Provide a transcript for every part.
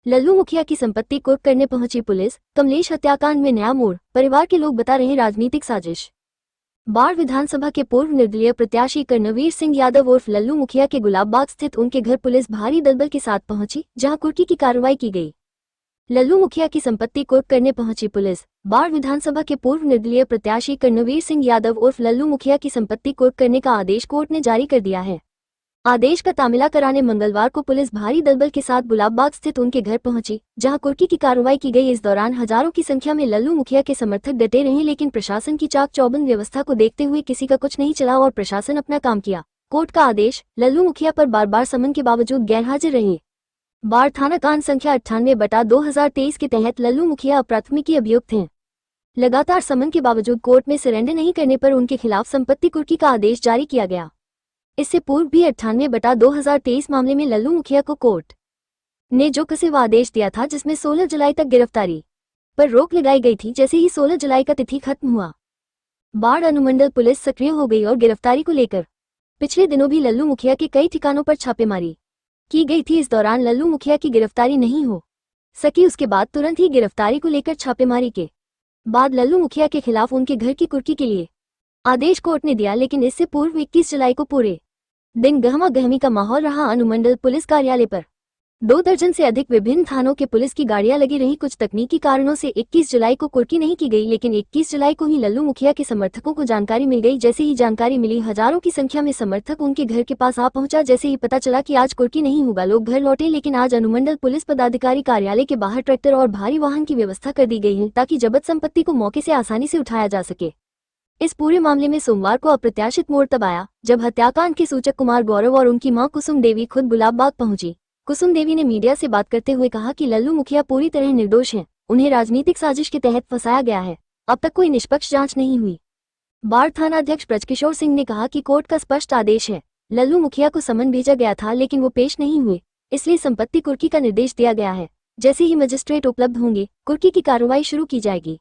लल्लू मुखिया की संपत्ति कुर्क करने पहुंची पुलिस। कमलेश हत्याकांड में नया मोड़, परिवार के लोग बता रहे राजनीतिक साजिश। बाढ़ विधानसभा के पूर्व निर्दलीय प्रत्याशी कर्णवीर सिंह यादव उर्फ लल्लू मुखिया के गुलाबबाग स्थित उनके घर पुलिस भारी दलबल के साथ पहुंची, जहां कुर्की की कार्रवाई की गई। लल्लू मुखिया की संपत्ति कुर्क करने पहुंची पुलिस। बाढ़ विधानसभा के पूर्व निर्दलीय प्रत्याशी कर्णवीर सिंह यादव उर्फ लल्लू मुखिया की संपत्ति कुर्क करने का आदेश कोर्ट ने जारी कर दिया है। आदेश का तामिला कराने मंगलवार को पुलिस भारी दलबल के साथ गुलाबबाग स्थित उनके घर पहुंची, जहां कुर्की की कार्रवाई की गई। इस दौरान हजारों की संख्या में लल्लू मुखिया के समर्थक डटे रहे, लेकिन प्रशासन की चाक चौबंद व्यवस्था को देखते हुए किसी का कुछ नहीं चला और प्रशासन अपना काम किया। कोर्ट का आदेश, लल्लू मुखिया पर बार बार समन के बावजूद गैरहाजिर रहे। बाढ़ थाना कांड संख्या 98/2023 के तहत लल्लू मुखिया अप्राथमिकी अभियुक्त हैं। लगातार समन के बावजूद कोर्ट में सरेंडर नहीं करने पर उनके खिलाफ संपत्ति कुर्की का आदेश जारी किया गया। इससे पूर्व भी 98/2023 मामले में लल्लू मुखिया को कोर्ट ने जो कसे आदेश दिया था, जिसमें 16 जुलाई तक गिरफ्तारी पर रोक लगाई गई थी। जैसे ही 16 जुलाई का तिथि खत्म हुआ, बाढ़ अनुमंडल पुलिस सक्रिय हो गई और गिरफ्तारी को लेकर पिछले दिनों भी लल्लू मुखिया के कई ठिकानों पर छापेमारी की गई थी। इस दौरान लल्लू मुखिया की गिरफ्तारी नहीं हो सकी। उसके बाद तुरंत ही गिरफ्तारी को लेकर छापेमारी के बाद लल्लू मुखिया के खिलाफ उनके घर की कुर्की के लिए आदेश कोर्ट ने दिया, लेकिन इससे पूर्व 21 जुलाई को पूरे दिन गहमा गहमी का माहौल रहा। अनुमंडल पुलिस कार्यालय पर 2 दर्जन से अधिक विभिन्न थानों के पुलिस की गाड़ियां लगी रही। कुछ तकनीकी कारणों से 21 जुलाई को कुर्की नहीं की गई, लेकिन 21 जुलाई को ही लल्लू मुखिया के समर्थकों को जानकारी मिल गई। जैसे ही जानकारी मिली, हजारों की संख्या में समर्थक उनके घर के पास आ पहुंचा। जैसे ही पता चला कि आज कुर्की नहीं होगा, लोग घर लौटे। लेकिन आज अनुमंडल पुलिस पदाधिकारी कार्यालय के बाहर ट्रैक्टर और भारी वाहन की व्यवस्था कर दी गई है, ताकि जब्त संपत्ति को मौके से आसानी से उठाया जा सके। इस पूरे मामले में सोमवार को अप्रत्याशित मोड़ तब आया, जब हत्याकांड के सूचक कुमार गौरव और उनकी मां कुसुम देवी खुद गुलाबबाग पहुंची। कुसुम देवी ने मीडिया से बात करते हुए कहा कि लल्लू मुखिया पूरी तरह निर्दोष हैं, उन्हें राजनीतिक साजिश के तहत फंसाया गया है। अब तक कोई निष्पक्ष जांच नहीं हुई। बाढ़ थाना अध्यक्ष ब्रजकिशोर सिंह ने कहा कि कोर्ट का स्पष्ट आदेश है, लल्लू मुखिया को समन भेजा गया था लेकिन वो पेश नहीं हुए, इसलिए संपत्ति कुर्की का निर्देश दिया गया है। जैसे ही मजिस्ट्रेट उपलब्ध होंगे, कुर्की की कार्रवाई शुरू की जाएगी।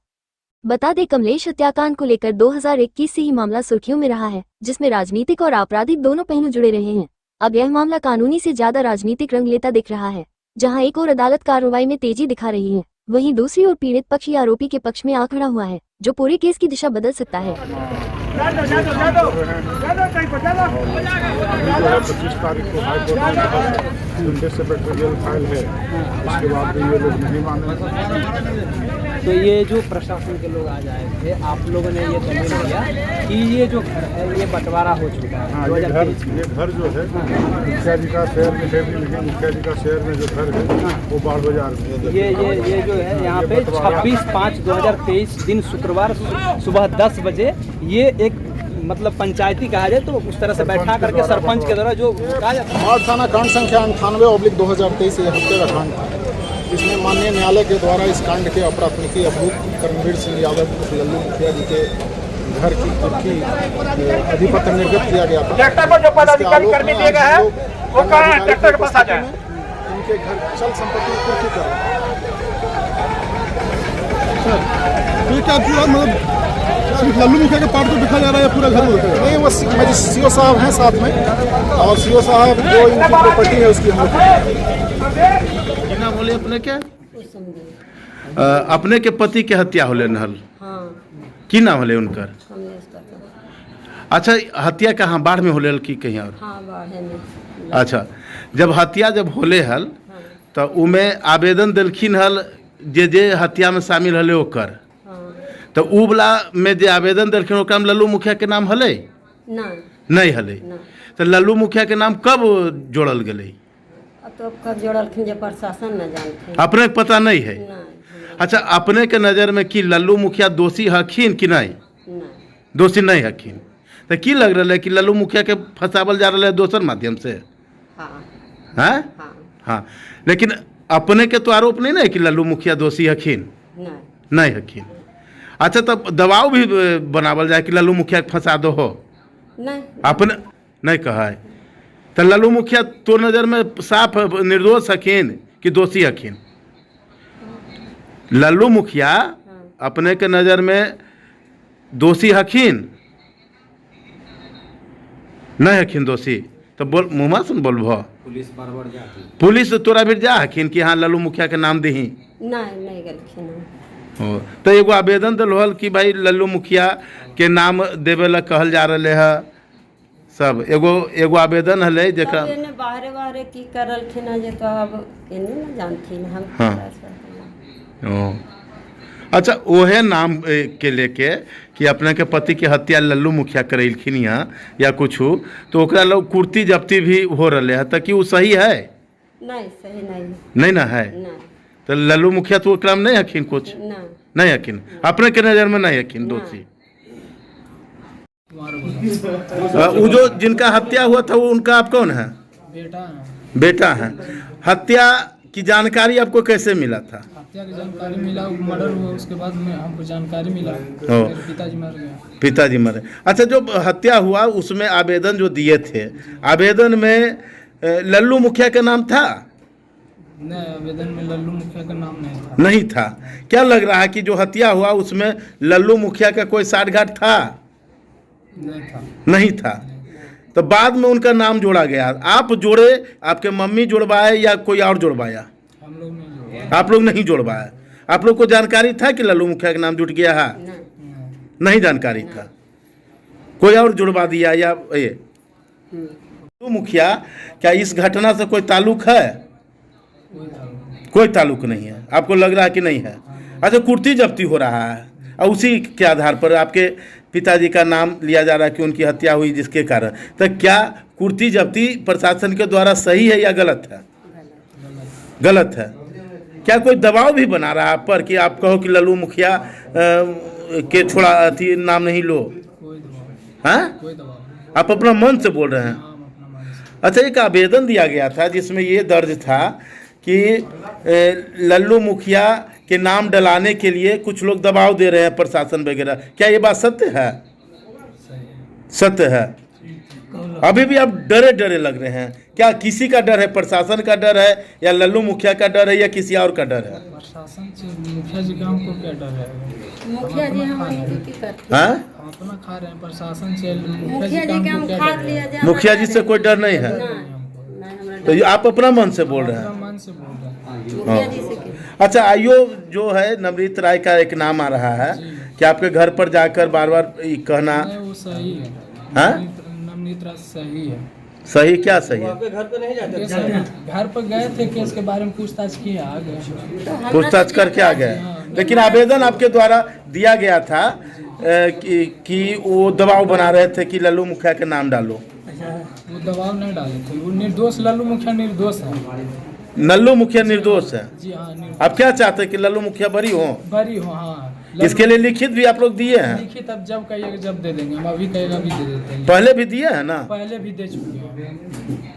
बता दें, कमलेश हत्याकांड को लेकर 2021 से ही मामला सुर्खियों में रहा है, जिसमें राजनीतिक और आपराधिक दोनों पहलू जुड़े रहे हैं। अब यह मामला कानूनी से ज्यादा राजनीतिक रंग लेता दिख रहा है, जहां एक और अदालत कार्रवाई में तेजी दिखा रही है, वहीं दूसरी ओर पीड़ित पक्ष या आरोपी के पक्ष में आ खड़ा हुआ है, जो पूरे केस की दिशा बदल सकता है। 25 तारीख को हाईकोर्ट से पेट्रोलियल फाइल है, उसके बाद भी ये लोग नहीं माने। तो ये जो प्रशासन के लोग आ जाए थे, आप लोगों ने ये दलील दिया कि ये जो घर है ये बंटवारा हो चुका है। हाँ, ये घर जो है मुखिया जी का शहर में है, लेकिन मुखिया जी का शहर में जो घर है वो बाढ़ बाजार में ये जो है यहाँ पे 26/5/2023 दिन शुक्रवार सुबह 10 बजे ये एक मतलब पंचायती कहा जाए तो उस तरह से बैठा करके सरपंच के द्वारा जो कहा जाता है। बाढ़ थाना कांड संख्या 98/2023 ये हत्या का कांड था। इसमें माननीय न्यायालय के द्वारा इस कांड के अप्राथमिकी अभियुक्त कर्णवीर सिंह यादव लल्लू मुखिया जी के घर की कुर्की अधिपत्र निर्गत किया गया था। उनके घर चल संपत्ति की कुर्की कर लल्लू मुखिया के पार्ट को दिखा जा रहा है, पूरा घर नहीं, वो सीओ साहब हैं साथ में, और सीओ साहब जो इनकी प्रॉपर्टी है उसकी हम ना बोले अपने के अपने के पति के हत्या होले नहल। हाँ। की नाम होले उनकर? अच्छा, हत्या कहाँ बाढ़ में होले की कहीं और? हाँ, बाढ़ में। अच्छा, जब हत्या जब होले हल तो उमे आवेदन दिलखिन हल जे हत्या में शामिल हले ओकर, तो उ वाला में जे आवेदन दिलखिन ओकरा में लल्लू मुखिया के नाम हले? नहीं हले। तो लल्लू मुखिया के नाम कब जोड़ल गले? तो कब जोड़लखिन जे प्रशासन न जानते, अपने के पता नहीं है। अच्छा, अपने के नज़र में कि लल्लू मुखिया दोषी हखिन कि नहीं? दोषी नहीं हखिन। तो की लग रहा है कि लल्लू मुखिया के फंसावल जा रहा है दोसर माध्यम से? हाँ? हाँ, लेकिन अपने के तो आरोप नहीं ना है कि लल्लू मुखिया दोषी हखिन? नहीं हखिन। अच्छा, तब दबाव भी बनावल जाए कि लल्लू मुखिया के फंसा दो हो? नहीं, अपने नहीं कहा है। तो लल्लू मुखिया तो नज़र में साफ निर्दोष हखिन कि दोषी हखिन? लल्लू मुखिया अपने के नज़र में दोषी हखिन? नहीं हखिन दोषी? तो बोल, मुँह सुन बोलबो। पुलिस तोरा भी जा हखिन कि हाँ लल्लू मुखिया के नाम दही? नहीं नहीं गलखिन हो तो एगो आवेदन दिल हल कि भाई लल्लू मुखिया के नाम देवे ला कहल जा रहे है सब, एगो आवेदन हले जेकरा एने बाहरे बाहरे की करलखिन जे तो अब एने ना जानथिन हम। हाँ। ओ अच्छा, ओहे नाम के लेके कि अपने के पति के हत्या लल्लू मुखिया करलखिन यहाँ या कुछ, तो ओकरा लोग कुर्ती जब्ती भी हो रहे है, तो कि वो सही है? नहीं सही नहीं। नहीं ना है? नहीं तो लल्लू मुखिया तो ओकरा में नहीं हखिन कुछ? नहीं हखिन, अपने के नज़र में नहीं हखिन दोषी? वो जो जिनका हत्या हुआ था वो उनका आप कौन है? बेटा है। हत्या की जानकारी आपको कैसे मिला था? हत्या की जानकारी मिला, मर्डर हुआ उसके बाद में हमको जानकारी मिला, मेरे पिताजी मर गए। पिताजी मरे। अच्छा, जो हत्या हुआ उसमें आवेदन जो दिए थे, आवेदन में लल्लू मुखिया का नाम था? नहीं, आवेदन में लल्लू मुखिया का नाम नहीं था। नहीं था। क्या लग रहा है कि जो हत्या हुआ उसमें लल्लू मुखिया का कोई साठगांठ था? नहीं था। नहीं था। तो बाद में उनका नाम जोड़ा गया, आप जोड़े, आपके मम्मी जुड़वाए या कोई और जुड़वाया? हम लोग नहीं जोड़ा। आप लोग नहीं जुड़वाया। आप लोग को जानकारी था कि लल्लू मुखिया का नाम जुट गया है? नहीं जानकारी था। कोई और जुड़वा दिया या ये? लल्लू मुखिया क्या इस घटना से कोई ताल्लुक है? कोई ताल्लुक नहीं है। आपको लग रहा है कि नहीं है? अच्छा, कुर्ती जब्ती हो रहा है और उसी के आधार पर आपके पिताजी का नाम लिया जा रहा है कि उनकी हत्या हुई जिसके कारण, तो क्या कुर्ती जब्ती प्रशासन के द्वारा सही है या गलत है? गलत है। क्या कोई दबाव भी बना रहा है आप पर कि आप कहो कि लल्लू मुखिया के छोड़ा अथी नाम नहीं लो? हाँ, आप अपना मन से बोल रहे हैं? अच्छा, एक आवेदन दिया गया था जिसमें ये दर्ज था कि लल्लू मुखिया के नाम डलाने के लिए कुछ लोग दबाव दे रहे हैं प्रशासन वगैरह, क्या ये बात सत्य है? सत्य है। अभी भी आप डरे डरे लग रहे हैं, क्या किसी का डर है? प्रशासन का डर है या लल्लू मुखिया का डर है या किसी और का डर है? प्रशासन से, मुखिया जी का हमको क्या डर है? मुखिया जी हमारी ड्यूटी करते हाँ? हम अपना खा रहे हैं, प्रशासन से मुखिया जी के हम खाद लिया जाए। मुखिया जी से कोई डर नहीं है? तो ये आप अपना मन से बोल रहे हैं? मन से बोल रहे हैं। मुखिया जी से अच्छा, आइयो जो है नवनीत राय का एक नाम आ रहा है कि आपके घर पर जाकर बार बार कहना, नहीं, वो सही है। हाँ? नवनीत राय सही है। सही? क्या सही है? घर पर गए थे, केस के बारे में पूछताछ किया, आ गए। पूछताछ करके आ गए, लेकिन आवेदन आपके द्वारा दिया गया था कि वो दबाव बना रहे थे कि लल्लू मुखिया के नाम डालो। वो दबाव नहीं डाले थे, वो निर्दोष, लल्लू मुखिया निर्दोष है। लल्लू मुखिया निर्दोष है? जी हाँ, निर्दोष। आप क्या चाहते हैं कि लल्लू मुखिया बरी हो? बरी हो, हाँ। इसके लिए लिखित भी आप लोग दिए हैं? लिखित अब जब कहिएगा जब दे देंगे, हम अभी कहेगा भी दे देते हैं। पहले भी दिए हैं ना? पहले भी दे चुके हैं।